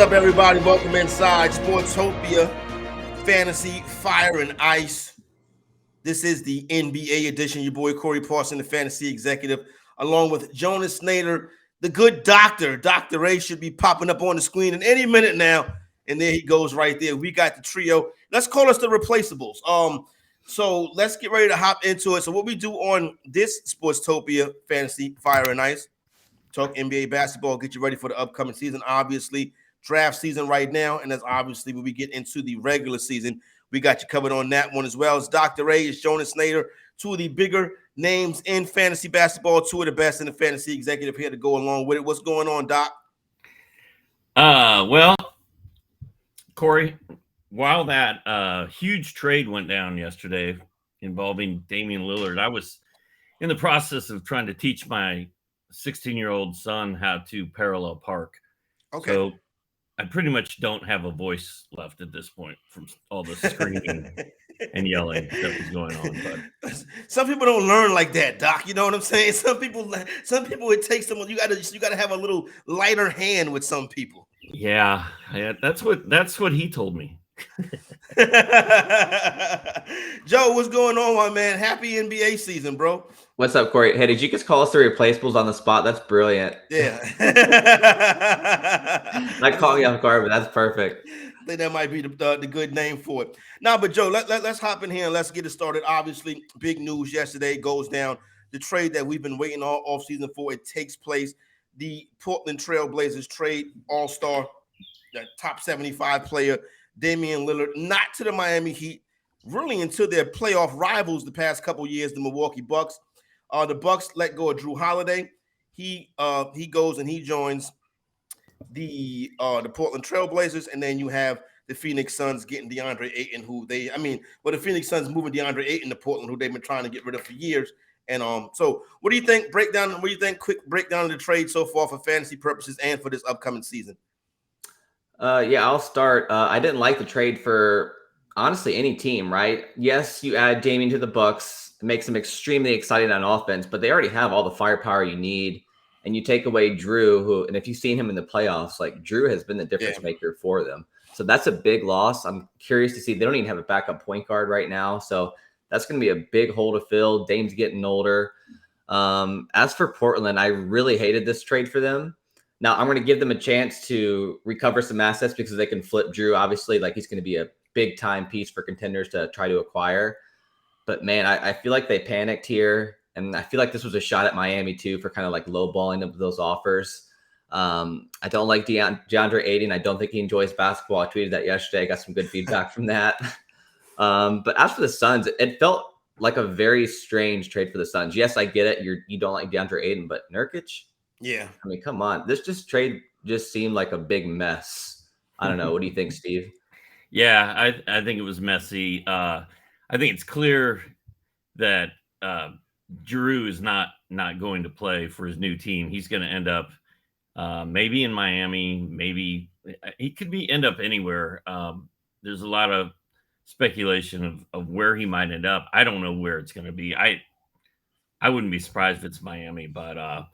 up, everybody? Welcome inside Sportopia Fantasy Fire and Ice. This is the NBA edition. Your boy Corey Parsons, the fantasy executive, along with Jonah Nader, the good doctor. Dr. Ray should be popping up on the screen in any minute now. And there he goes right there. We got the trio. Let's call us the replaceables. So let's get ready to hop into it. So what we do on this Sportopia Fantasy Fire and Ice, talk NBA basketball, get you ready for the upcoming season. Obviously, draft season right now, and that's obviously when we get into the regular season. We got you covered on that one as well. It's Dr. Ray, it's Jonah Nader, two of the bigger names in fantasy basketball, two of the best in the fantasy executive here to go along with it. What's going on, Doc? Well, Corey, while that huge trade went down yesterday involving Damien Lillard, I was in the process of trying to teach my 16-year-old son how to parallel park. Okay. So I pretty much don't have a voice left at this point from all the screaming and yelling that was going on. But some people don't learn like that, Doc. You know what I'm saying? Some people it takes them. You gotta have a little lighter hand with some people. Yeah, that's what he told me. Joe, what's going on, my man? Happy NBA season, bro. What's up, Corey? Hey, did you just call us the replaceables on the spot? That's brilliant. Yeah. Not calling you off guard, but that's perfect. I think that might be the good name for it. Now, but Joe, let's hop in here and let's get it started. Obviously, big news yesterday goes down. The trade that we've been waiting all offseason for, it takes place. The Portland Trail Blazers trade all-star, the top 75 player, Damien Lillard, not to the Miami Heat, really into their playoff rivals the past couple years, the Milwaukee Bucks. The Bucks let go of Drew Holiday. He goes and he joins the Portland Trail Blazers, and then you have the Phoenix Suns getting DeAndre Ayton, the Phoenix Suns moving DeAndre Ayton to Portland, who they've been trying to get rid of for years. And so what do you think? Quick breakdown of the trade so far for fantasy purposes and for this upcoming season. Yeah, I'll start. I didn't like the trade for honestly any team, right? Yes, you add Damien to the Bucks. It makes them extremely exciting on offense, but they already have all the firepower you need. And you take away Drew, and if you've seen him in the playoffs, like Drew has been the difference maker for them. So that's a big loss. I'm curious to see. They don't even have a backup point guard right now. So that's going to be a big hole to fill. Dame's getting older. As for Portland, I really hated this trade for them. Now I'm going to give them a chance to recover some assets because they can flip Drew. Obviously, like he's going to be a big time piece for contenders to try to acquire. But man, I feel like they panicked here. And I feel like this was a shot at Miami too for kind of like lowballing of those offers. I don't like DeAndre Ayton. I don't think he enjoys basketball. I tweeted that yesterday. I got some good feedback from that. But as for the Suns, it felt like a very strange trade for the Suns. Yes, I get it. You don't like DeAndre Ayton, but Nurkic? Yeah. I mean, come on. This trade just seemed like a big mess. I don't know. What do you think, Steve? Yeah, I think it was messy. I think it's clear that Drew is not going to play for his new team. He's going to end up maybe in Miami. Maybe he could end up anywhere. There's a lot of speculation of where he might end up. I don't know where it's going to be. I wouldn't be surprised if it's Miami, but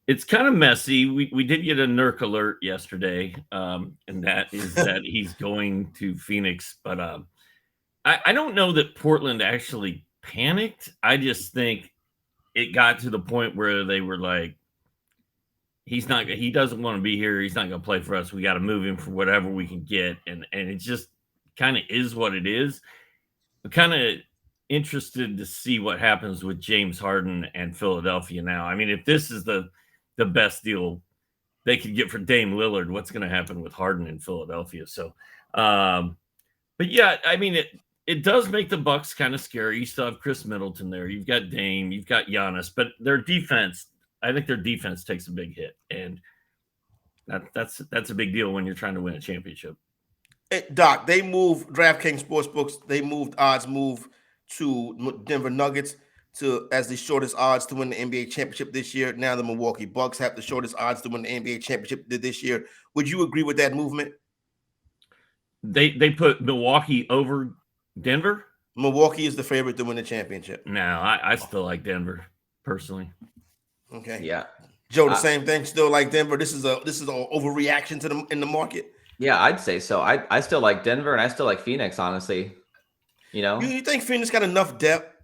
it's kind of messy. We did get a Nurk alert yesterday, and that is that he's going to Phoenix. But I don't know that Portland actually panicked. I just think it got to the point where they were like, he doesn't want to be here. He's not going to play for us. We got to move him for whatever we can get. And it just kind of is what it is. I'm kind of interested to see what happens with James Harden and Philadelphia now. I mean, if this is the best deal they could get for Dame Lillard, what's going to happen with Harden in Philadelphia? So, but yeah, I mean, it does make the Bucks kind of scary. You still have Chris Middleton there. You've got Dame. You've got Giannis. But their defense, I think their defense takes a big hit. And that's a big deal when you're trying to win a championship. Hey, Doc, they moved DraftKings Sportsbooks. They moved odds move to Denver Nuggets as the shortest odds to win the NBA championship this year. Now the Milwaukee Bucks have the shortest odds to win the NBA championship this year. Would you agree with that movement? They put Milwaukee over Denver? Milwaukee is the favorite to win the championship. No, I still like Denver personally. Okay. Yeah. Joe, the same thing. Still like Denver. This is an overreaction in the market. Yeah, I'd say so. I still like Denver and I still like Phoenix, honestly. You think Phoenix got enough depth?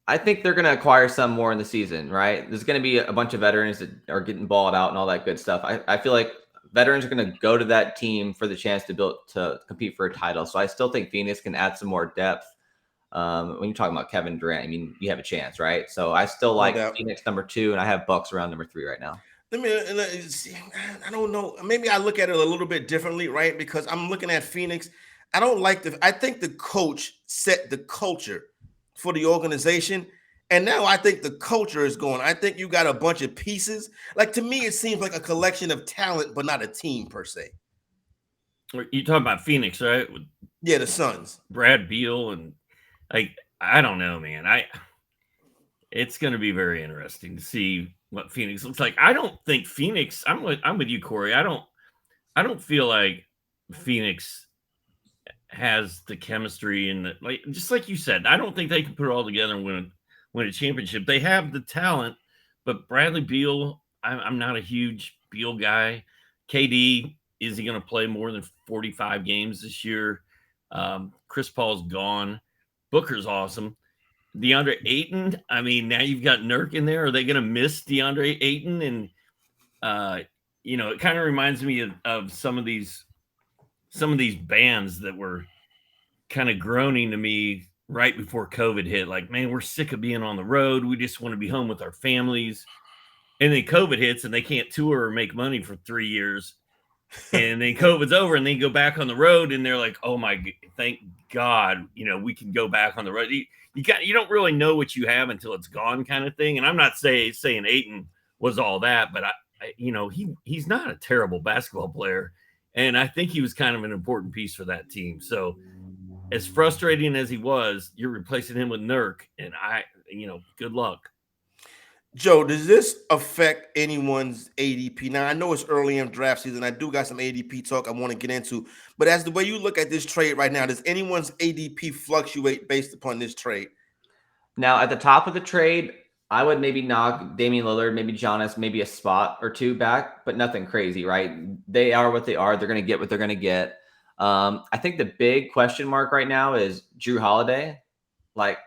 I think they're going to acquire some more in the season, right? There's going to be a bunch of veterans that are getting balled out and all that good stuff. I feel like veterans are going to go to that team for the chance to compete for a title. So I still think Phoenix can add some more depth. When you're talking about Kevin Durant, I mean, you have a chance, right? So I still No like doubt. Phoenix number 2, and I have Bucks around number 3 right now. Let me see. I don't know. Maybe I look at it a little bit differently, right? Because I'm looking at Phoenix. I think the coach set the culture for the organization. And now I think the culture is going. I think you got a bunch of pieces. Like, to me, it seems like a collection of talent, but not a team per se. You talking about Phoenix, right? With Yeah, the Suns. Brad Beal and I don't know, man. It's going to be very interesting to see what Phoenix looks like. I don't think Phoenix. I'm with you, Corey. I don't feel like Phoenix has the chemistry and just like you said. I don't think they can put it all together and win a championship. They have the talent, but Bradley Beal. I'm not a huge Beal guy. KD, is he going to play more than 45 games this year? Chris Paul's gone. Booker's awesome. DeAndre Ayton. I mean, now you've got Nurk in there. Are they going to miss DeAndre Ayton? And it kind of reminds me of some of these bands that were kind of groaning to me right before COVID hit. Like, man, we're sick of being on the road. We just want to be home with our families. And then COVID hits and they can't tour or make money for 3 years. And then COVID's over and they go back on the road and they're like, oh my, thank God, we can go back on the road. You don't really know what you have until it's gone, kind of thing. And I'm not saying Ayton was all that, but he's not a terrible basketball player. And I think he was kind of an important piece for that team. So as frustrating as he was, you're replacing him with Nurk, and good luck. Joe, does this affect anyone's ADP? Now, I know it's early in draft season. I do got some ADP talk I want to get into. But as the way you look at this trade right now, does anyone's ADP fluctuate based upon this trade? Now, at the top of the trade, I would maybe knock Damien Lillard, maybe Giannis, maybe a spot or two back, but nothing crazy, right? They are what they are. They're going to get what they're going to get. I think the big question mark right now is Jrue Holiday. Like,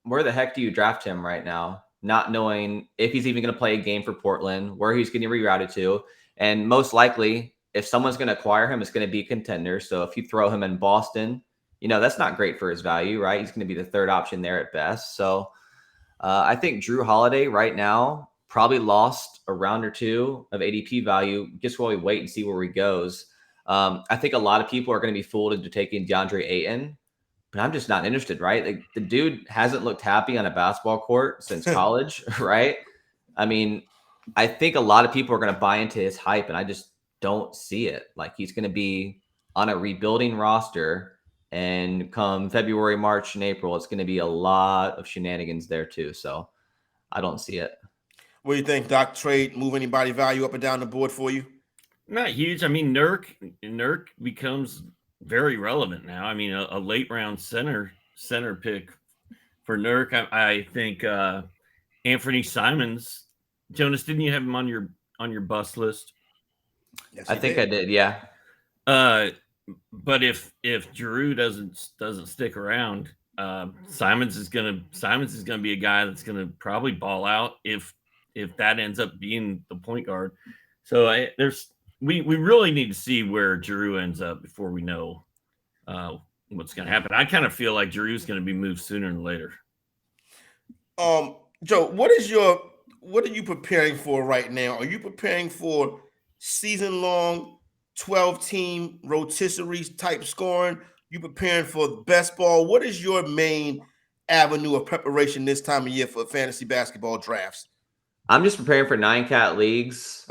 where the heck do you draft him right now? Not knowing if he's even going to play a game for Portland, where he's getting rerouted to. And most likely, if someone's going to acquire him, it's going to be a contender. So if you throw him in Boston, that's not great for his value, right? He's going to be the third option there at best. So I think Jrue Holiday right now probably lost a round or two of ADP value just while we wait and see where he goes. I think a lot of people are going to be fooled into taking DeAndre Ayton, but I'm just not interested, right? Like, the dude hasn't looked happy on a basketball court since college, right? I mean, I think a lot of people are going to buy into his hype, and I just don't see it. Like, he's going to be on a rebuilding roster, and come February, March, and April, it's going to be a lot of shenanigans there too. So I don't see it. What do you think, Doc? Trade move anybody value up and down the board for you? Not huge. I mean, Nurk becomes very relevant now. I mean, a late round center pick for Nurk. I think Anthony Simons. Jonas, didn't you have him on your bust list? Yes, I think I did. Yeah. But if Jrue doesn't stick around, Simons is gonna be a guy that's gonna probably ball out if that ends up being the point guard. So we really need to see where Jrue ends up before we know what's going to happen. I kind of feel like Jrue's going to be moved sooner than later. Joe, what are you preparing for right now? Are you preparing for season-long 12-team rotisserie type scoring? You preparing for best ball? What is your main avenue of preparation this time of year for fantasy basketball drafts? I'm just preparing for 9-cat leagues,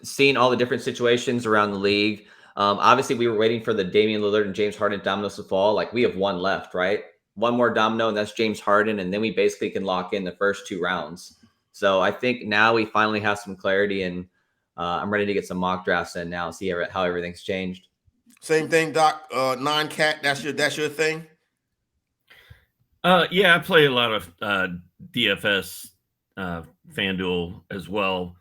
seeing all the different situations around the league. Obviously, we were waiting for the Damian Lillard and James Harden dominoes to fall. Like, we have one left, right? One more domino, and that's James Harden, and then we basically can lock in the first 2 rounds. So I think now we finally have some clarity, and I'm ready to get some mock drafts in now and see how everything's changed. Same thing, Doc. 9-cat, that's your thing? Yeah, I play a lot of DFS FanDuel as well.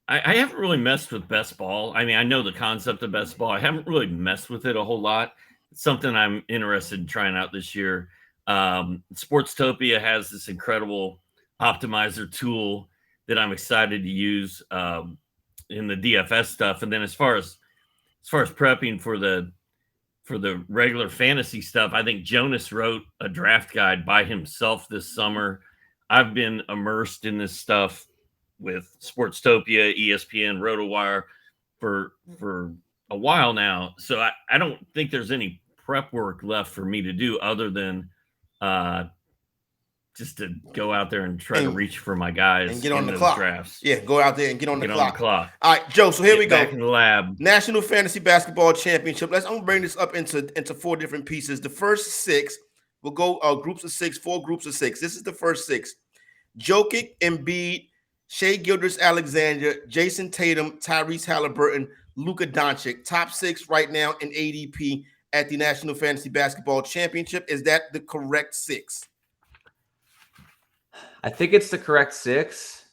I haven't really messed with best ball. I mean, I know the concept of best ball. I haven't really messed with it a whole lot. It's something I'm interested in trying out this year. Sportstopia has this incredible optimizer tool that I'm excited to use in the DFS stuff. And then as far as prepping for the regular fantasy stuff, I think Jonas wrote a draft guide by himself this summer. I've been immersed in this stuff with Sportstopia, ESPN, RotoWire for a while now. So I don't think there's any prep work left for me to do other than just to go out there and try to reach for my guys and get on the clock. Drafts. Yeah, go out there and get on the clock. All right, Joe. So here we go. Back in the lab. National Fantasy Basketball Championship. I'm gonna bring this up into 4 different pieces. The first 6 will go groups of 6, 4 groups of 6. This is the first 6. Jokic, Embiid, Shai Gilgeous-Alexander, Jason Tatum, Tyrese Halliburton, Luka Doncic. Top 6 right now in ADP at the National Fantasy Basketball Championship. Is that the correct 6? I think it's the correct 6.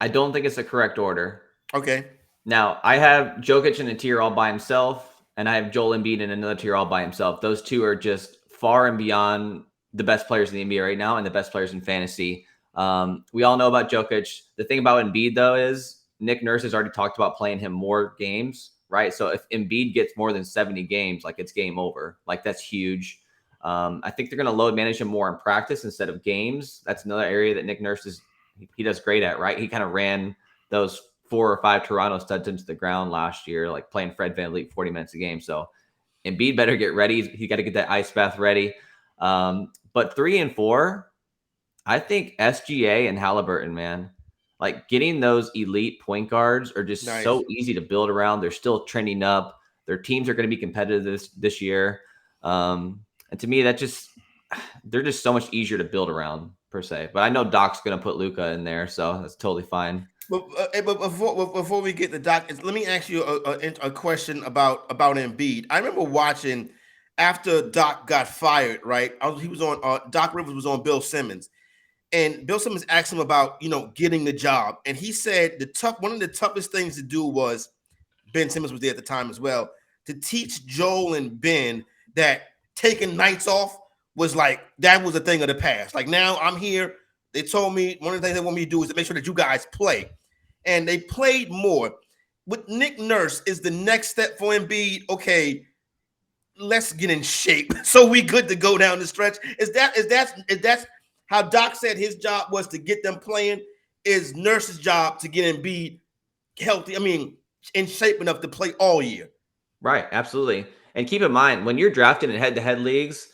I don't think it's the correct order. Okay. Now, I have Jokic in a tier all by himself, and I have Joel Embiid in another tier all by himself. Those two are just far and beyond the best players in the NBA right now and the best players in fantasy. We all know about Jokic. The thing about Embiid, though, is Nick Nurse has already talked about playing him more games, right? So if Embiid gets more than 70 games, like, it's game over. Like, that's huge. I think they're going to load manage him more in practice instead of games. That's another area that Nick Nurse he does great at, right? He kind of ran those 4 or 5 Toronto studs into the ground last year, like playing Fred VanVleet 40 minutes a game. So Embiid better get ready. He got to get that ice bath ready. But 3 and 4, I think SGA and Halliburton, man, like, getting those elite point guards are just so easy to build around. They're still trending up. Their teams are going to be competitive this year. And to me, they're just so much easier to build around, per se. But I know Doc's going to put Luka in there, so that's totally fine. But before we get to Doc, let me ask you a question about Embiid. I remember watching after Doc got fired, right? He was on Doc Rivers was on Bill Simmons, and Bill Simmons asked him about getting the job, and he said one of the toughest things to do was, Ben Simmons was there at the time as well, to teach Joel and Ben that taking nights off was that was a thing of the past. Like, now I'm here. They told me one of the things they want me to do is to make sure that you guys play. And they played more. With Nick Nurse, is the next step for Embiid, okay, let's get in shape so we good to go down the stretch? Is that how Doc said his job was to get them playing? Is Nurse's job to get Embiid healthy, in shape enough to play all year? Right, absolutely. And keep in mind, when you're drafted in head-to-head leagues,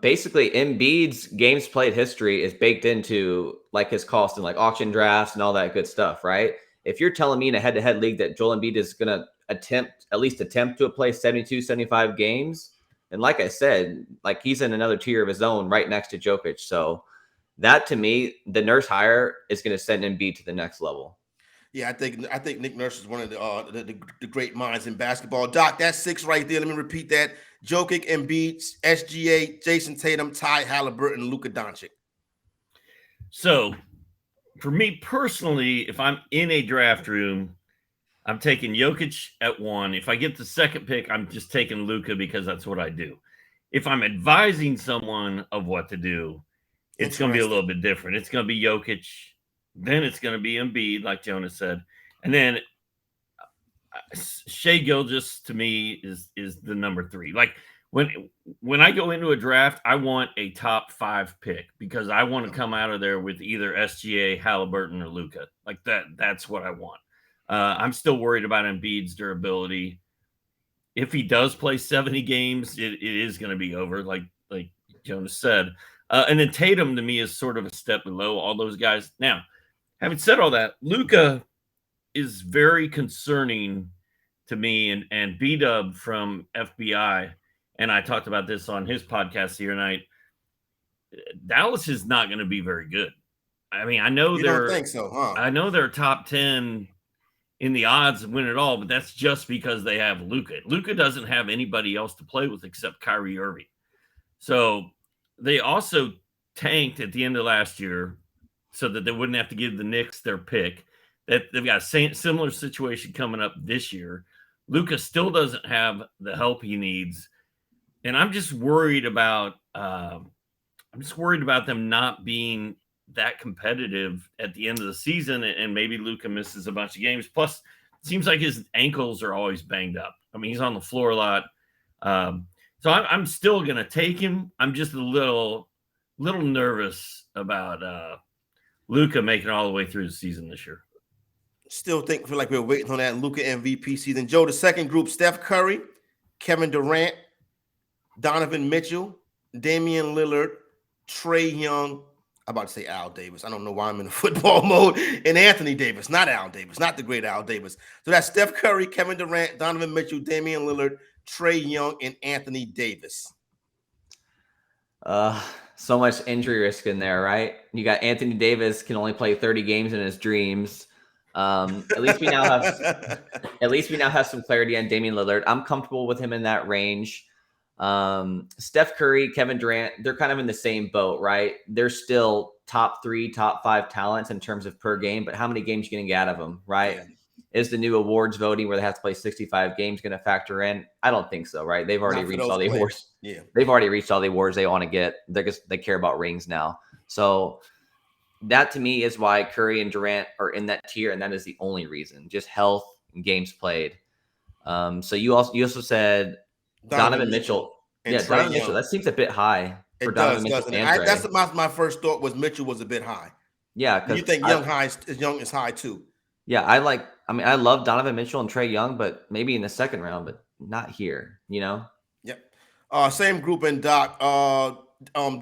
basically Embiid's games played history is baked into his cost and auction drafts and all that good stuff, right? If you're telling me in a head-to-head league that Joel Embiid is going to at least attempt to play 72, 75 games, and like I said, he's in another tier of his own right next to Jokic. So that, to me, the Nurse hire is going to send Embiid to the next level. Yeah, I think Nick Nurse is one of the great minds in basketball. Doc, that's 6 right there. Let me repeat that: Jokic, Embiid, SGA, Jason Tatum, Ty Halliburton, Luka Doncic. So, for me personally, if I'm in a draft room, I'm taking Jokic at 1. If I get the second pick, I'm just taking Luka because that's what I do. If I'm advising someone of what to do, it's going to be a little bit different. It's going to be Jokic. Then it's going to be Embiid, like Jonah said. And then Shai Gilgeous, to me, is the number 3. Like, when I go into a draft, I want a top 5 pick because I want to come out of there with either SGA, Halliburton, or Luka. Like, that's what I want. I'm still worried about Embiid's durability. If he does play 70 games, it is going to be over, like Jonah said. And then Tatum, to me, is sort of a step below all those guys. Now, having said all that, Luka is very concerning to me, and B-Dub from FBI, and I talked about this on his podcast the other night. Dallas is not going to be very good. I mean, I know you don't think so, huh? I know they're top 10 in the odds to win it all, but that's just because they have Luka. Luka doesn't have anybody else to play with except Kyrie Irving. So they also tanked at the end of last year so that they wouldn't have to give the Knicks their pick. that they've got a similar situation coming up this year. Luka still doesn't have the help he needs, and I'm just worried about them not being that competitive at the end of the season, and maybe Luka misses a bunch of games. Plus, it seems like his ankles are always banged up. I mean, he's on the floor a lot. So I'm still going to take him. I'm just a little nervous about Luka making it all the way through the season this year. Feel like we're waiting on that Luka MVP season. Joe, the second group, Steph Curry, Kevin Durant, Donovan Mitchell, Damian Lillard, Trae Young. I'm about to say Al Davis. I don't know why I'm in the football mode. And Anthony Davis, not Al Davis, not the great Al Davis. So that's Steph Curry, Kevin Durant, Donovan Mitchell, Damian Lillard, Trae Young, and Anthony Davis. So much injury risk in there, right? You got Anthony Davis can only play 30 games in his dreams. At least we now have some clarity on Damian Lillard. I'm comfortable with him in that range. Steph Curry, Kevin Durant, they're kind of in the same boat, right? They're still top 3, top 5 talents in terms of per game, but how many games are you going to get out of them, right? Yeah. Is the new awards voting where they have to play 65 games going to factor in? I don't think so, right? They've already reached all the awards. Yeah. They've already reached all the awards they want to get. They care about rings now. So that to me is why Curry and Durant are in that tier, and that is the only reason. Just health and games played. So you also said Donovan Mitchell. Yeah, Donovan Mitchell. That seems a bit high for Donovan Mitchell. That's my first thought was Mitchell was a bit high. Yeah, because you think Young is high too. Yeah, I love Donovan Mitchell and Trae Young, but maybe in the second round, but not here, you know? Yep. Same group in Doc.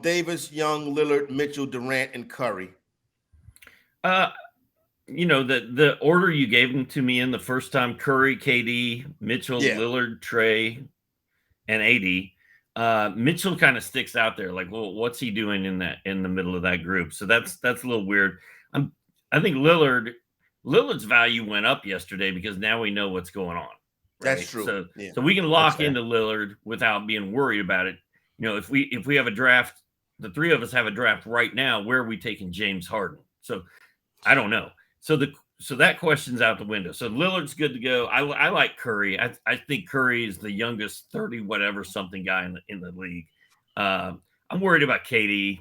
Davis, Young, Lillard, Mitchell, Durant, and Curry. The order you gave them to me in the first time: Curry, KD, Mitchell, Lillard, Trae, and AD. Mitchell kind of sticks out there. Like, well, what's he doing in the middle of that group? So that's a little weird. I think Lillard's value went up yesterday because now we know what's going on. Right? That's true. So we can lock into Lillard without being worried about it. If we have a draft, the three of us have a draft right now, where are we taking James Harden? So I don't know. So that question's out the window. So Lillard's good to go. I like Curry. I think Curry is the youngest 30 whatever something guy in the league. I'm worried about KD.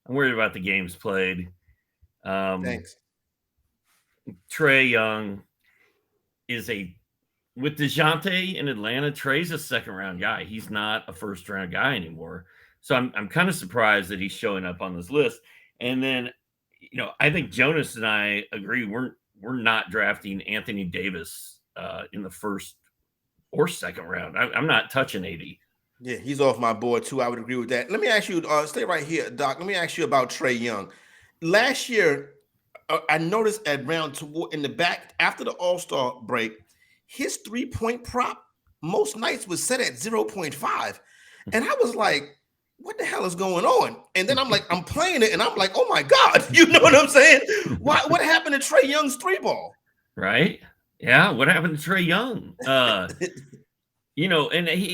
I'm worried about the games played. Thanks. Trae Young with DeJounte in Atlanta. Trae's a second round guy. He's not a first round guy anymore. So I'm kind of surprised that he's showing up on this list. And then, I think Jonas and I agree we're not drafting Anthony Davis in the first or second round. I'm not touching AD. Yeah, he's off my board too. I would agree with that. Let me ask you, stay right here, Doc. Let me ask you about Trae Young. Last year, I noticed at round in the back after the All-Star break, his 3-point prop most nights was set at 0.5. And I was like, what the hell is going on? And then I'm playing it and I'm like, oh my God, you know what I'm saying? What happened to Trae Young's 3-ball? Right. Yeah. What happened to Trae Young? And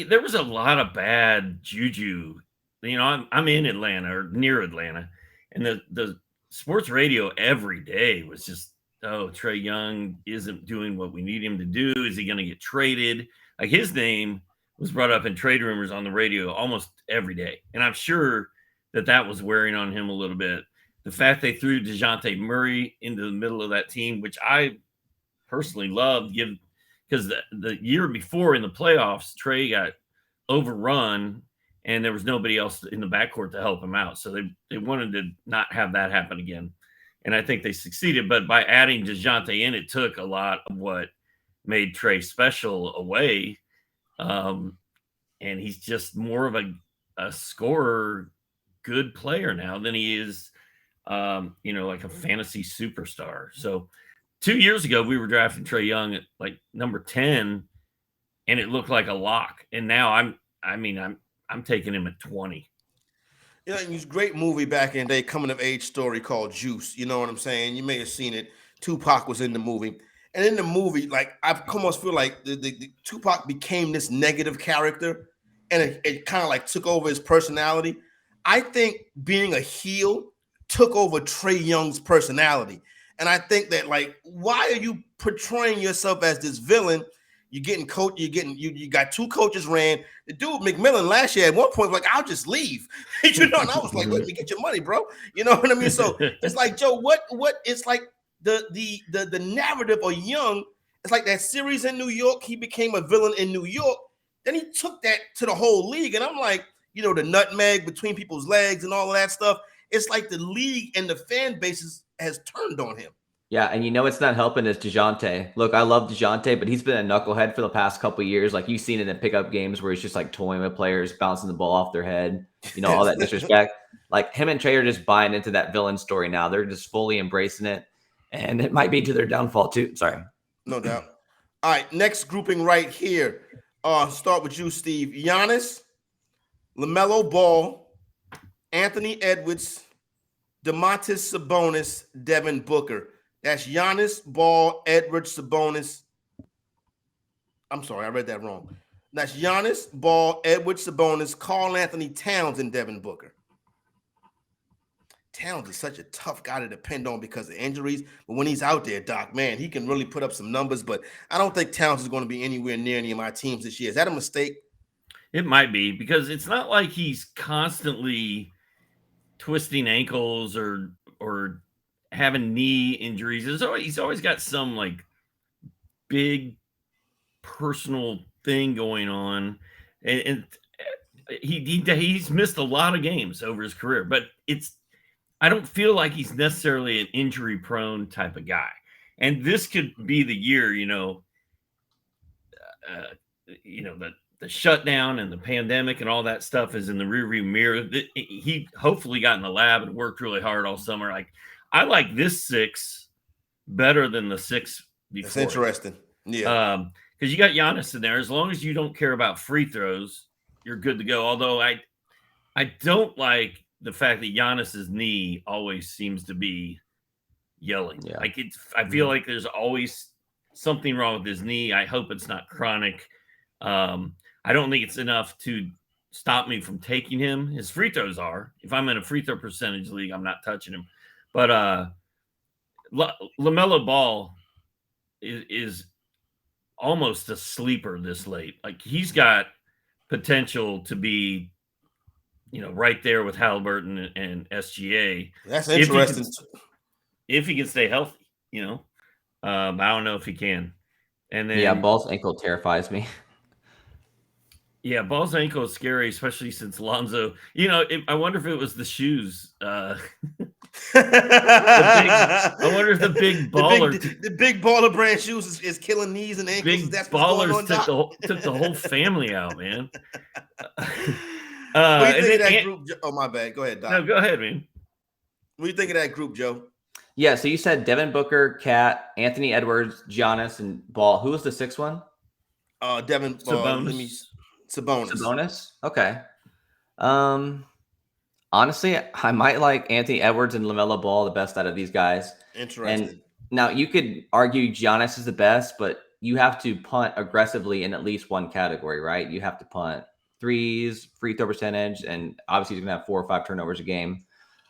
there was a lot of bad juju. I'm in Atlanta or near Atlanta, and the sports radio every day was just, Trae Young isn't doing what we need him to do. Is he going to get traded? Like, his name was brought up in trade rumors on the radio almost every day. And I'm sure that was wearing on him a little bit. The fact they threw DeJounte Murray into the middle of that team, which I personally loved, because the year before in the playoffs, Trae got overrun and there was nobody else in the backcourt to help him out. So they wanted to not have that happen again. And I think they succeeded. But by adding DeJounte in, it took a lot of what made Trae special away. And he's just more of a scorer, good player now than he is, like a fantasy superstar. So 2 years ago, we were drafting Trae Young at like number 10, and it looked like a lock. And now I'm taking him at 20. It's a great movie back in the day, coming of age story called Juice. You know what I'm saying? You may have seen it. Tupac was in the movie. And in the movie, like, I almost feel like the Tupac became this negative character, and it kind of like took over his personality. I think being a heel took over Trae Young's personality. And I think that, like, why are you portraying yourself as this villain? You're getting coach. You got 2 coaches ran. The dude McMillan last year at one point was like, I'll just leave. And I was like, let me get your money, bro. You know what I mean? So it's like, Joe, what it's like the narrative of Young. It's like that series in New York. He became a villain in New York. Then he took that to the whole league. And I'm like, the nutmeg between people's legs and all of that stuff. It's like the league and the fan bases has turned on him. Yeah, and it's not helping is DeJounte. Look, I love DeJounte, but he's been a knucklehead for the past couple of years. Like, you've seen it in pickup games where he's just like toying with players, bouncing the ball off their head, all that disrespect. Like, him and Trae are just buying into that villain story now. They're just fully embracing it, and it might be to their downfall too. Sorry. No doubt. All right, next grouping right here. Start with you, Steve. Giannis, LaMelo Ball, Anthony Edwards, Domantas Sabonis, Devin Booker. That's Giannis, Ball, Edwards, Sabonis. I'm sorry, I read that wrong. That's Giannis, Ball, Edwards, Sabonis, Karl Anthony Towns, and Devin Booker. Towns is such a tough guy to depend on because of injuries. But when he's out there, Doc, man, he can really put up some numbers. But I don't think Towns is going to be anywhere near any of my teams this year. Is that a mistake? It might be, because it's not like he's constantly twisting ankles or having knee injuries. He's always got some like big personal thing going on, and he's missed a lot of games over his career. But I don't feel like he's necessarily an injury prone type of guy. And this could be the year, the shutdown and the pandemic and all that stuff is in the rearview mirror. He hopefully got in the lab and worked really hard all summer. Like, I like this 6 better than the 6 before. That's interesting. Yeah. Because you got Giannis in there. As long as you don't care about free throws, you're good to go. Although I don't like the fact that Giannis's knee always seems to be yelling. Yeah. Like, I feel like there's always something wrong with his knee. I hope it's not chronic. I don't think it's enough to stop me from taking him. His free throws are. If I'm in a free throw percentage league, I'm not touching him. But LaMelo Ball is almost a sleeper this late. Like, he's got potential to be, right there with Halliburton and SGA. That's interesting. If he can stay healthy, I don't know if he can. And then Ball's ankle terrifies me. Yeah, Ball's ankle is scary, especially since Lonzo. I wonder if it was the shoes. I wonder if the big baller, the big baller brand shoes is killing knees and ankles. Big That's ballers took the whole family out, man. What do you think of that group? Oh, my bad. Go ahead, Doc. No, go ahead, man. What do you think of that group, Joe? Yeah, so you said Devin Booker, Cat, Anthony Edwards, Giannis, and Ball. Who was the 6th one? Devin Sabonis. Sabonis. Okay. Honestly, I might like Anthony Edwards and LaMelo Ball the best out of these guys. Interesting. And now you could argue Giannis is the best, but you have to punt aggressively in at least one category, right? You have to punt threes, free throw percentage, and obviously he's going to have 4 or 5 turnovers a game.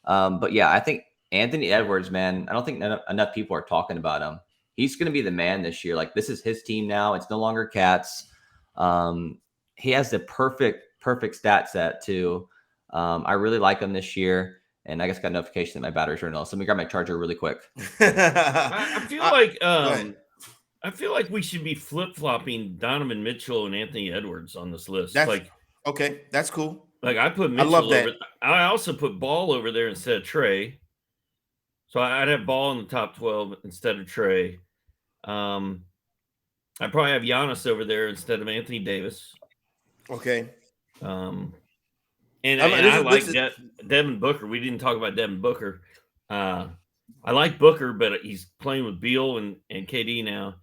But yeah, I think Anthony Edwards, man, I don't think enough people are talking about him. He's going to be the man this year. Like, this is his team now. It's no longer Cat's. He has the perfect stat set too. I really like him this year, and I just got a notification that my battery's running low. So let me grab my charger really quick. I feel like we should be flip-flopping Donovan Mitchell and Anthony Edwards on this list. Okay, that's cool. Like, I put Mitchell over. I also put Ball over there instead of Trae. So I'd have Ball in the top 12 instead of Trae. I'd probably have Giannis over there instead of Anthony Davis. Okay. I like Devin Booker. We didn't talk about Devin Booker. I like Booker, but he's playing with Beal and KD now,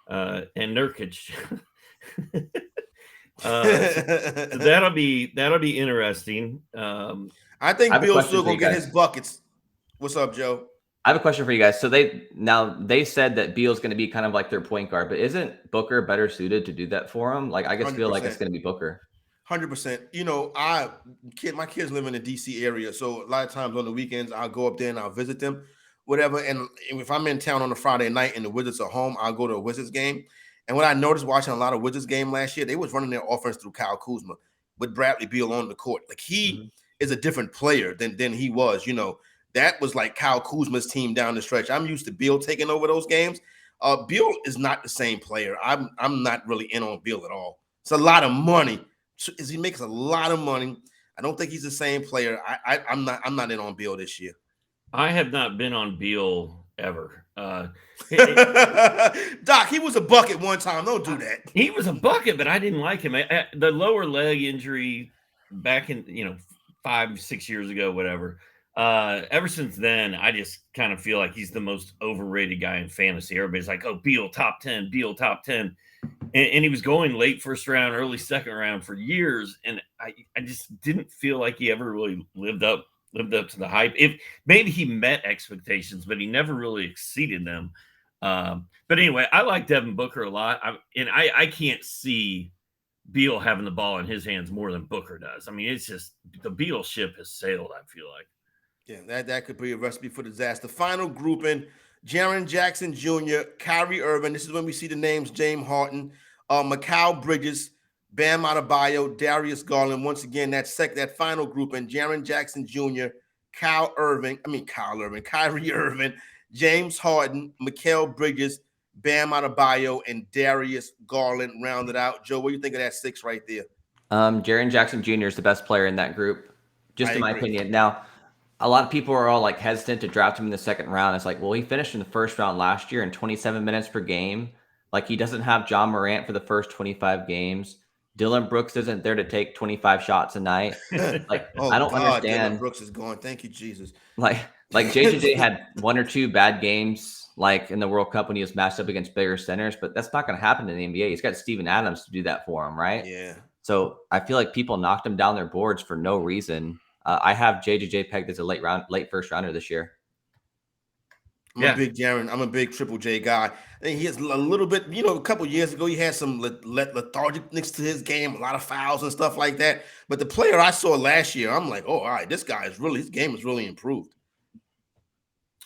and Nurkic. So that'll be interesting. I think Beal's still gonna get his buckets. What's up, Joe? I have a question for you guys. So they said that Beal's going to be kind of like their point guard, but isn't Booker better suited to do that for him? Like, I just 100%. Feel like it's going to be Booker. 100%. My kids live in the DC area, so a lot of times on the weekends I'll go up there and I'll visit them. whatever. And if I'm in town on a Friday night and the Wizards are home, I'll go to a Wizards game. And what I noticed watching a lot of Wizards game last year, they was running their offense through Kyle Kuzma with Bradley Beal on the court. Like he is a different player than he was. That was like Kyle Kuzma's team down the stretch. I'm used to Beal taking over those games. Beal is not the same player. I'm not really in on Beal at all. It's a lot of money. He makes a lot of money. I don't think he's the same player. I'm not in on Beal this year. I have not been on Beal ever. Doc, he was a bucket one time. Don't do that. He was a bucket, but I didn't like him. The lower leg injury back in 5-6 years ago, whatever. Ever since then, I just kind of feel like he's the most overrated guy in fantasy. Everybody's like, "Oh, Beal top 10, Beal top 10," and he was going late first round, early second round for years, and I just didn't feel like he ever really lived up to the hype. If maybe he met expectations, but he never really exceeded them. But anyway, I like Devin Booker a lot. I can't see Beal having the ball in his hands more than Booker does. I mean, it's just the Beal ship has sailed, I feel like. Yeah, that could be a recipe for disaster. Final grouping: Jaren Jackson Jr., Kyrie Irving. This is when we see the names James Harden, Mikal Bridges, Bam Adebayo, Darius Garland. Once again, that final grouping: Jaren Jackson Jr., Kyrie Irving, James Harden, Mikal Bridges, Bam Adebayo, and Darius Garland rounded out. Joe, what do you think of that 6 right there? Jaren Jackson Jr. is the best player in that group, just in my opinion. Now, a lot of people are all like hesitant to draft him in the second round. It's like, well, he finished in the first round last year in 27 minutes per game. Like, he doesn't have John Morant for the first 25 games. Dylan Brooks isn't there to take 25 shots a night. Like, I don't understand. Dylan Brooks is going. Thank you, Jesus. Like JJJ had 1 or 2 bad games, like in the World Cup when he was matched up against bigger centers, but that's not going to happen in the NBA. He's got Steven Adams to do that for him, right? Yeah. So I feel like people knocked him down their boards for no reason. I have JJJ pegged as a late first rounder this year. I'm a big Triple J guy. I think he has a little bit, a couple years ago, he had some lethargic next to his game, a lot of fouls and stuff like that. But the player I saw last year, I'm like, oh, all right, his game is really improved.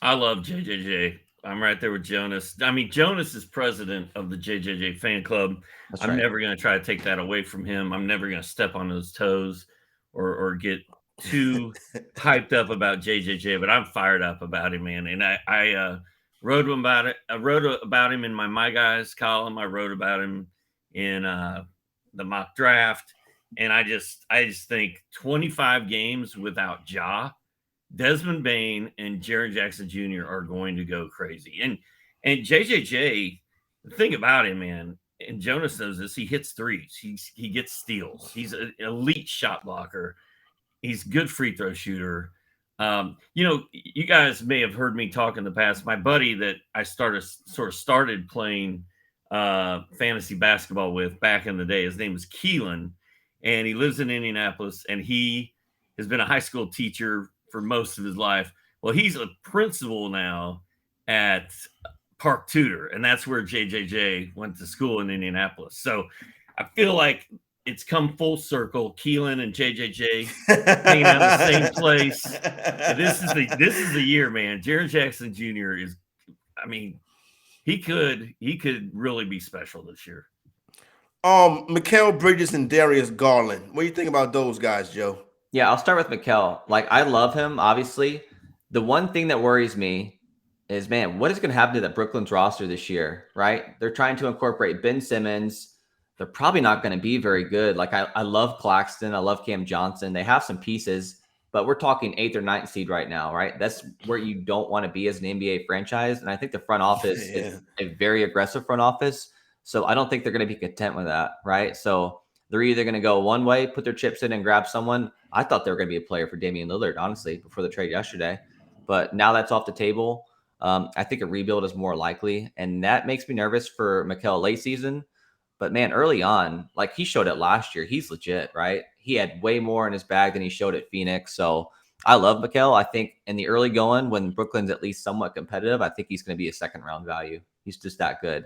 I love JJJ. I'm right there with Jonas. I mean, Jonas is president of the JJJ fan club. I'm never going to try to take that away from him. I'm never going to step on his toes or get too hyped up about JJJ, but I'm fired up about him, man. And I wrote about it. I wrote about him in my Guys column. I wrote about him in the mock draft. And I just think 25 games without Ja, Desmond Bane, and Jaren Jackson Jr. are going to go crazy. And JJJ, the thing about him, man, and Jonas knows this, he hits threes. He gets steals. He's an elite shot blocker. He's a good free throw shooter. You guys may have heard me talk in the past. My buddy that I started playing fantasy basketball with back in the day, his name was Keelan, and he lives in Indianapolis, and he has been a high school teacher for most of his life. Well, he's a principal now at Park Tudor, and that's where JJJ went to school in Indianapolis. So I feel like it's come full circle. Keelan and JJJ hanging out in the same place. This is the year, man. Jaren Jackson Jr. is, I mean, he could really be special this year. Mikal Bridges and Darius Garland. What do you think about those guys, Joe? Yeah, I'll start with Mikal. Like, I love him, obviously. The one thing that worries me is, man, what is going to happen to the Brooklyn's roster this year, right? They're trying to incorporate Ben Simmons. They're probably not going to be very good. Like, I love Claxton. I love Cam Johnson. They have some pieces, but we're talking 8th or 9th seed right now, right? That's where you don't want to be as an NBA franchise. And I think the front office is a very aggressive front office. So I don't think they're going to be content with that, right? So they're either going to go one way, put their chips in and grab someone. I thought they were going to be a player for Damien Lillard, honestly, before the trade yesterday. But now that's off the table. I think a rebuild is more likely. And that makes me nervous for Mikal late season. But, man, early on, like, he showed it last year. He's legit, right? He had way more in his bag than he showed at Phoenix. So I love Mikal. I think in the early going, when Brooklyn's at least somewhat competitive, I think he's going to be a second-round value. He's just that good.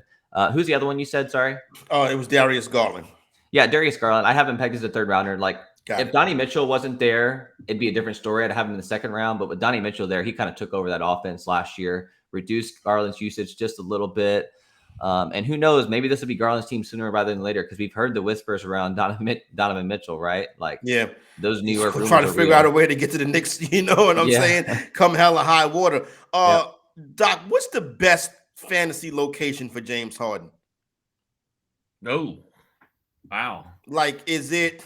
Who's the other one you said? Sorry. Oh, it was Darius Garland. Yeah, Darius Garland. I have him pegged as a third rounder. Like, If Donnie Mitchell wasn't there, it'd be a different story. I'd have him in the second round. But with Donnie Mitchell there, he kind of took over that offense last year, reduced Garland's usage just a little bit. And who knows, maybe this will be Garland's team sooner rather than later, because we've heard the whispers around Donovan Mitchell, right? Like, those New York rumors trying to figure out a way to get to the Knicks, you know what I'm saying? Come hella high water. Doc, what's the best fantasy location for James Harden? Oh, wow. Like, is it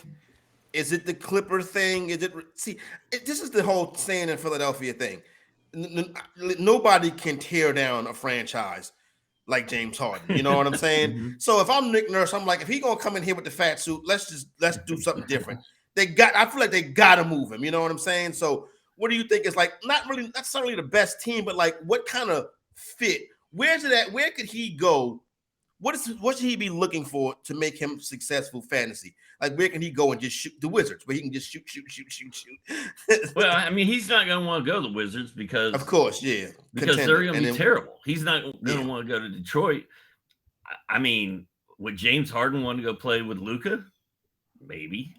the Clipper thing? This is the whole saying in Philadelphia thing. Nobody can tear down a franchise like James Harden. You know what I'm saying? So if I'm Nick Nurse, I'm like, if he gonna come in here with the fat suit, let's do something different. I feel like they gotta move him. You know what I'm saying? So what do you think is, like, not really necessarily the best team, but like what kind of fit? Where's it at? Where could he go? What should he be looking for to make him successful fantasy? Like, where can he go and just shoot the Wizards, where he can just shoot? Well, I mean, he's not going to want to go to the Wizards because, of course, because they're going to be terrible. He's not going to want to go to Detroit. I mean, would James Harden want to go play with Luka? Maybe.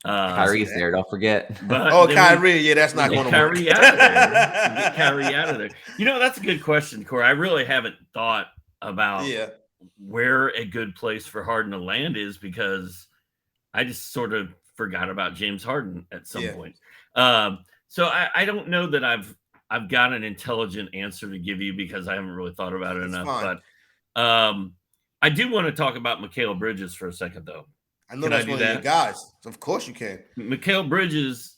Kyrie's there, don't forget. But Kyrie, that's not going to work. Get Kyrie out of there. You know, that's a good question, Corey. I really haven't thought about where a good place for Harden to land is, because I just sort of forgot about James Harden at some point. So I don't know that I've got an intelligent answer to give you, because I haven't really thought about it enough. Fine. But I do want to talk about Mikal Bridges for a second, though. I know that's one of your guys. Of course you can. Mikal Bridges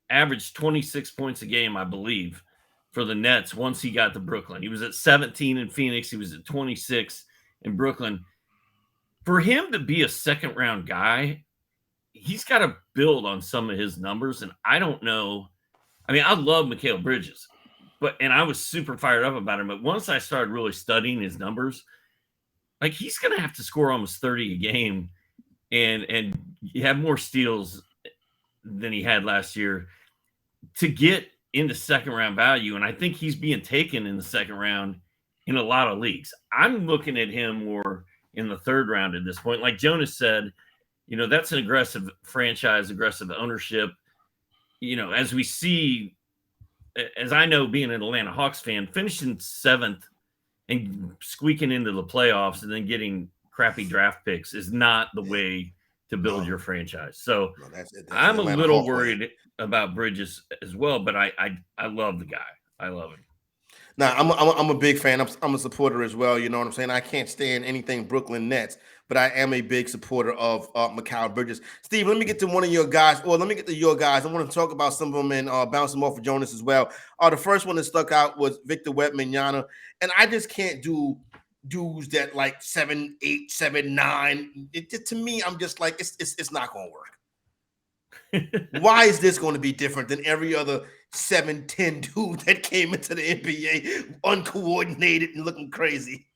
averaged 26 points a game, I believe, for the Nets once he got to Brooklyn. He was at 17 in Phoenix. He was at 26 in Brooklyn. For him to be a second-round guy, he's got to build on some of his numbers, and I don't know. I mean, I love Mikal Bridges, and I was super fired up about him. But once I started really studying his numbers, like, he's going to have to score almost 30 a game and have more steals than he had last year to get into second-round value. And I think he's being taken in the second round in a lot of leagues. I'm looking at him more in the third round at this point. Like Jonas said, you know, that's an aggressive franchise, aggressive ownership. You know, as we see, as I know, being an Atlanta Hawks fan, finishing 7th and squeaking into the playoffs and then getting crappy draft picks is not the way to build your franchise. So that's I'm a little worried about Bridges as well, but I love the guy. I love him. Now, I'm a big fan. I'm a supporter as well. You know what I'm saying? I can't stand anything Brooklyn Nets, but I am a big supporter of Mikal Bridges. Steve, let me get to one of your guys, or let me get to your guys. I want to talk about some of them and bounce them off of Jonas as well. The first one that stuck out was Victor Wembanyama, and I just can't do dudes that like 7'8", 7'9". To me, I'm just like, it's not going to work. Why is this going to be different than every other 7'10" dude that came into the NBA uncoordinated and looking crazy?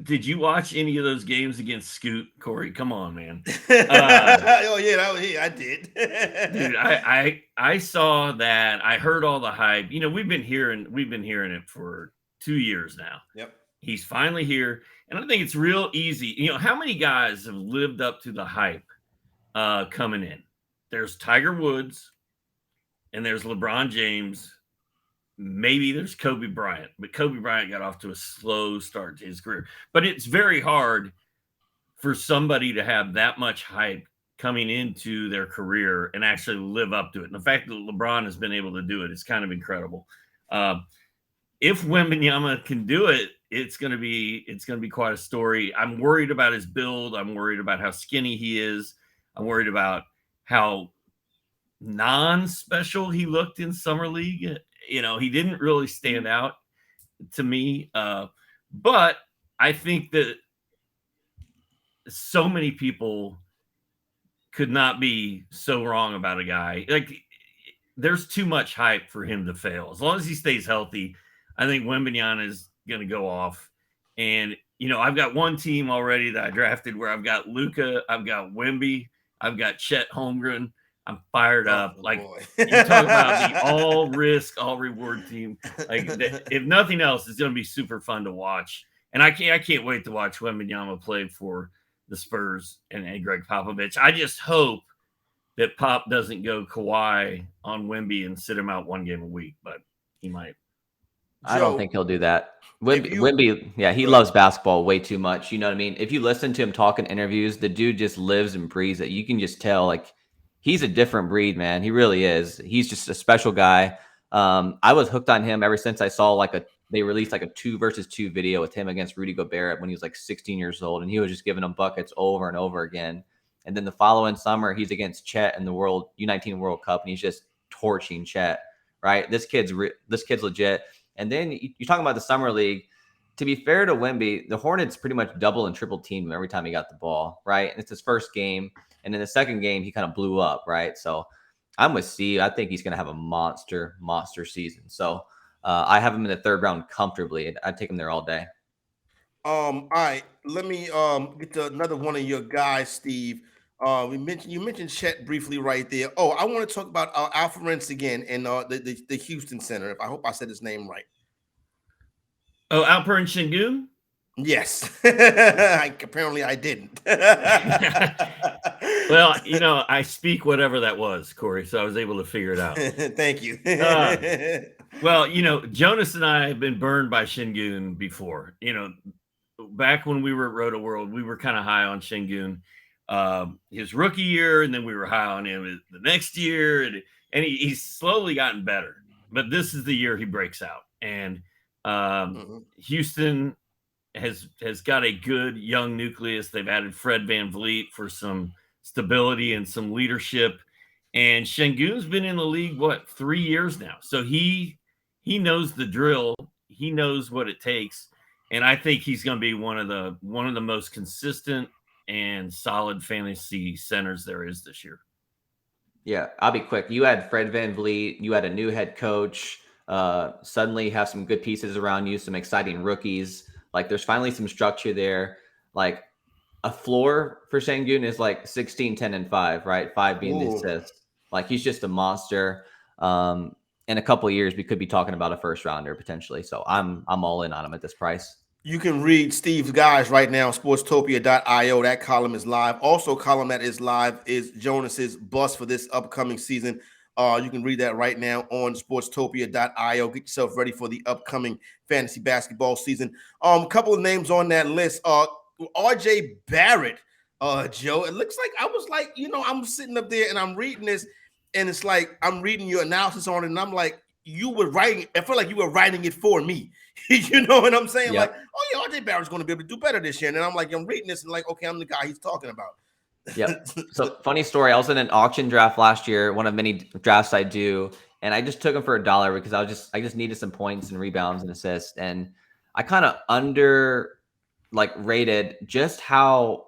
Did you watch any of those games against Scoot, Corey? Come on, man. I did. Dude, I saw that. I heard all the hype. You know, we've been hearing it for 2 years now. Yep. He's finally here. And I think it's real easy. You know, how many guys have lived up to the hype coming in? There's Tiger Woods, and there's LeBron James. Maybe there's Kobe Bryant, but Kobe Bryant got off to a slow start to his career. But it's very hard for somebody to have that much hype coming into their career and actually live up to it. And the fact that LeBron has been able to do it is kind of incredible. If Wembanyama can do it, it's going to be quite a story. I'm worried about his build. I'm worried about how skinny he is. I'm worried about how non-special he looked in Summer League. You know, he didn't really stand out to me. But I think that so many people could not be so wrong about a guy. Like, there's too much hype for him to fail. As long as he stays healthy, I think Wembanyama is going to go off. And, you know, I've got one team already that I drafted where I've got Luka, I've got Wemby, I've got Chet Holmgren. I'm fired up. Like, you talk about the all risk, all reward team. Like, if nothing else, it's going to be super fun to watch. And I can't wait to watch Wembanyama play for the Spurs and Greg Popovich. I just hope that Pop doesn't go Kawhi on Wemby and sit him out 1 game a week, but he might. I don't think he'll do that. Wemby, yeah, he loves basketball way too much. You know what I mean? If you listen to him talk in interviews, the dude just lives and breathes it. You can just tell, like, he's a different breed, man. He really is. He's just a special guy. I was hooked on him ever since I saw they released like a 2 versus 2 video with him against Rudy Gobert when he was like 16 years old, and he was just giving him buckets over and over again. And then the following summer, he's against Chet in the U19 World Cup, and he's just torching Chet. Right? This kid's legit. And then you're talking about the summer league. To be fair to Wemby, the Hornets pretty much double and triple teamed him every time he got the ball, right? And it's his first game. And in the second game, he kind of blew up, right? So I'm with Steve. I think he's going to have a monster season. So I have him in the 3rd round comfortably. I'd take him there all day. All right. Let me get to another one of your guys, Steve. You mentioned Chet briefly right there. Oh, I want to talk about Alperen Şengün and the Houston center. I hope I said his name right. Oh, Alperen Şengün? Yes. Apparently I didn't. Well, I speak whatever that was, Corey, so I was able to figure it out. Thank you. Well, Jonas and I have been burned by Şengün before. Back when we were at Roto World, we were kind of high on Şengün his rookie year, and then we were high on him the next year, and he's slowly gotten better. But this is the year he breaks out, and Houston has got a good young nucleus. They've added Fred VanVleet for some stability and some leadership, and Şengün's been in the league 3 years now, so he knows the drill. He knows what it takes, and I think he's going to be one of the most consistent and solid fantasy centers there is this year. Yeah, I'll be quick. You had Fred VanVleet. You had a new head coach. Suddenly have some good pieces around you, some exciting rookies. Like, there's finally some structure there. Like, a floor for Şengün is like 16, 10, and 5, right? 5 being the assist. Like, he's just a monster. In a couple of years, we could be talking about a 1st rounder potentially. So I'm all in on him at this price. You can read Steve's guys right now, sportstopia.io. That column is live. Also, column that is live is Jonas's bust for this upcoming season. You can read that right now on sportstopia.io. Get yourself ready for the upcoming fantasy basketball season. A couple of names on that list. RJ Barrett, Joe. It looks like I'm sitting up there and I'm reading this, and it's like I'm reading your analysis on it, and I'm like, you were writing. I feel like you were writing it for me. You know what I'm saying? Yep. Like, oh yeah, RJ Barrett's going to be able to do better this year. And then I'm reading this and like, okay, I'm the guy he's talking about. Yep. So funny story. I was in an auction draft last year, one of many drafts I do, and I just took him for $1 because I just needed some points and rebounds and assists, and I kind of rated just how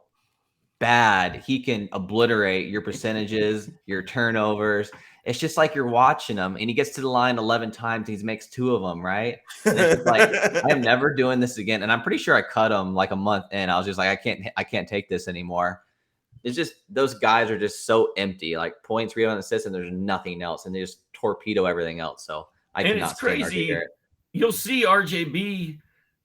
bad he can obliterate your percentages, your turnovers. It's just like you're watching him, and he gets to the line 11 times. And he makes 2 of them, right? And it's just like, I am never doing this again. And I'm pretty sure I cut him like a month in. I was just like, I can't take this anymore. It's just, those guys are just so empty, like points, rebound, assists, and there's nothing else, and they just torpedo everything else. So I cannot. It's crazy. You'll see RJB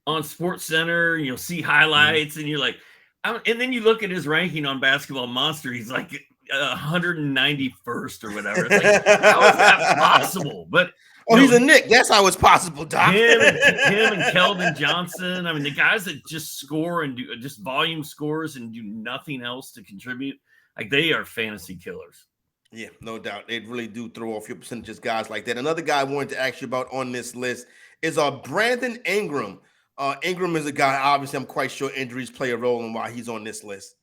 on Sports Center, and you'll see highlights, and you're like, and then you look at his ranking on Basketball Monster. He's like 191st or whatever. It's like, how is that possible? But he's a Knick. That's how it's possible, Doc. Him and Keldon Johnson. I mean, the guys that just score and do just volume scores and do nothing else to contribute, like, they are fantasy killers. Yeah, no doubt. They really do throw off your percentages, guys like that. Another guy I wanted to ask you about on this list is Brandon Ingram. Ingram is a guy, obviously, I'm quite sure injuries play a role in why he's on this list.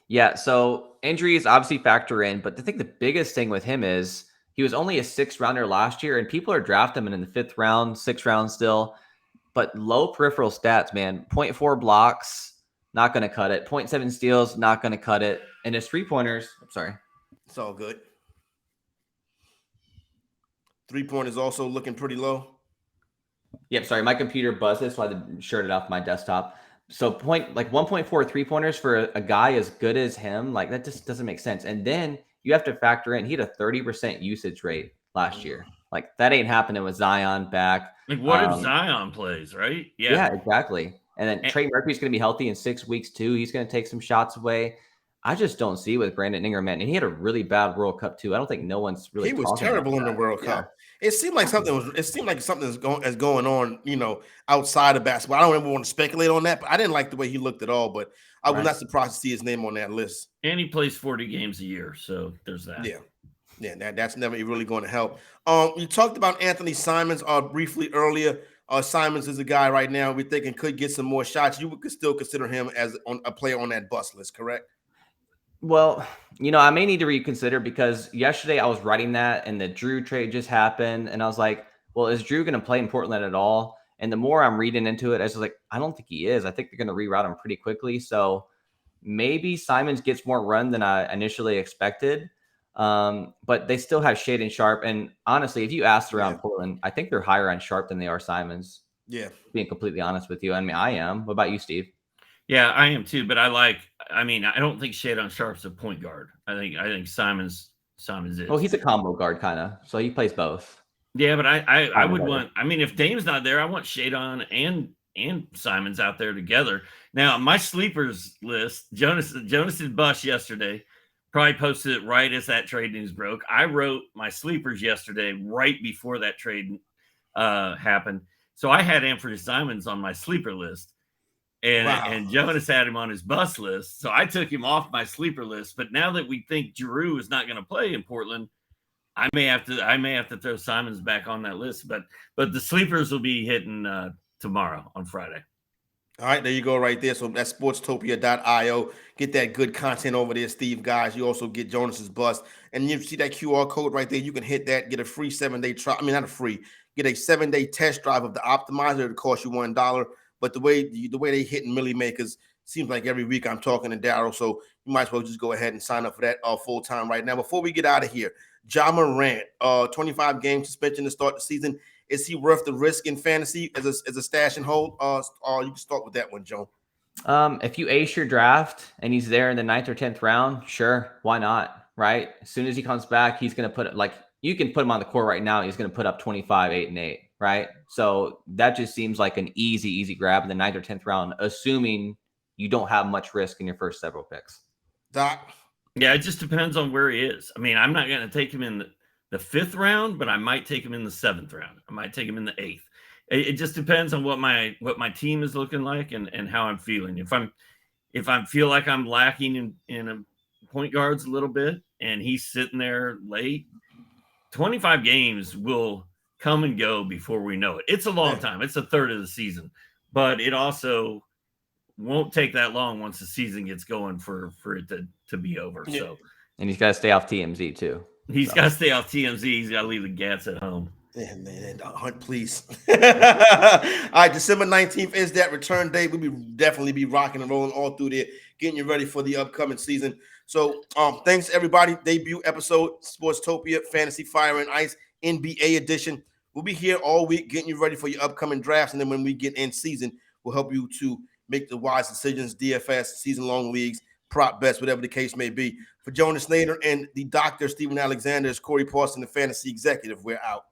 Yeah, so injuries obviously factor in, but I think the biggest thing with him is he was only a 6th rounder last year, and people are drafting him in the 5th round, 6th round still. But low peripheral stats, man. 0.4 blocks, not going to cut it. 0.7 steals, not going to cut it. And his 3-pointers, I'm sorry. It's all good. 3-pointers also looking pretty low. Yep, sorry, my computer buzzed, so I had to shut it off my desktop. So 1.4 3-pointers for a guy as good as him, like, that just doesn't make sense. And then you have to factor in, he had a 30% usage rate last year. Like, that ain't happening with Zion back. Like, what if Zion plays, right? Yeah, exactly. And then Trae Murphy's going to be healthy in 6 weeks too. He's going to take some shots away. I just don't see with Brandon Ingram, man. And he had a really bad World Cup too. I don't think no one's really. He was terrible in the World Cup. It seemed like something is going on, outside of basketball. I don't ever want to speculate on that, but I didn't like the way he looked at all. But I was not surprised to see his name on that list. And he plays 40 games a year, so there's that. Yeah, that's never really going to help. You talked about Anthony Simons briefly earlier. Simons is a guy right now we're thinking could get some more shots. You would still consider him as a player on that bust list, correct? Well, I may need to reconsider because yesterday I was writing that and the Drew trade just happened. And I was like, well, is Drew going to play in Portland at all? And the more I'm reading into it, I was like, I don't think he is. I think they're going to reroute him pretty quickly. So maybe Simons gets more run than I initially expected. But they still have Shade and Sharp. And honestly, if you asked around Portland, I think they're higher on Sharp than they are Simons. Yeah. Being completely honest with you. I mean, I am. What about you, Steve? Yeah, I am too, but I don't think Shadon Sharp's a point guard. I think Simons is. Well, he's a combo guard kind of, so he plays both. Yeah, but I would want. I mean, if Dame's not there, I want Shadon and Simons out there together. Now, my sleepers list, Jonas did bust yesterday. Probably posted it right as that trade news broke. I wrote my sleepers yesterday right before that trade happened, so I had Anthony Simons on my sleeper list. And Jonas had him on his bus list, so I took him off my sleeper list. But now that we think Drew is not going to play in Portland, I may have to throw Simons back on that list. But the sleepers will be hitting tomorrow on Friday. All right, there you go, right there. So that's sportstopia.io. Get that good content over there, Steve, guys. You also get Jonas's bust, and you see that QR code right there. You can hit that, get a free 7-day trial. I mean, not a free, get a 7-day test drive of the optimizer. It'll cost you $1. But the way they hit in Millie Makers seems like every week I'm talking to Daryl, so you might as well just go ahead and sign up for that full time right now. Before we get out of here, Ja Morant, 25 game suspension to start the season. Is he worth the risk in fantasy as a stash and hold? You can start with that one, Joe. If you ace your draft and he's there in the 9th or 10th round, sure, why not? Right? As soon as he comes back, he's going to put it you can put him on the court right now. He's going to put up 25, 8, and 8. Right. So that just seems like an easy grab in the 9th or 10th round, assuming you don't have much risk in your first several picks. Doc. Yeah, it just depends on where he is. I mean, I'm not going to take him in the 5th round, but I might take him in the 7th round. I might take him in the 8th. It just depends on what my team is looking like and how I'm feeling. If I feel like I'm lacking in point guards a little bit and he's sitting there late, 25 games will come and go before we know it. It's a long time. It's a third of the season, but it also won't take that long once the season gets going for it to be over. Yeah. So, and he's got to stay off TMZ too. He's got to stay off TMZ. He's got to leave the gats at home. Yeah, man, Hunt, please. All right, December 19th is that return date. We'll definitely be rocking and rolling all through there, getting you ready for the upcoming season. So, thanks everybody. Debut episode, Sportstopia Fantasy Fire and Ice NBA edition. We'll be here all week getting you ready for your upcoming drafts. And then when we get in season, we'll help you to make the wise decisions, DFS, season-long leagues, prop bets, whatever the case may be. For Jonah Nader and the Dr. Stephen Alexander, Corey Parsons, the fantasy executive, we're out.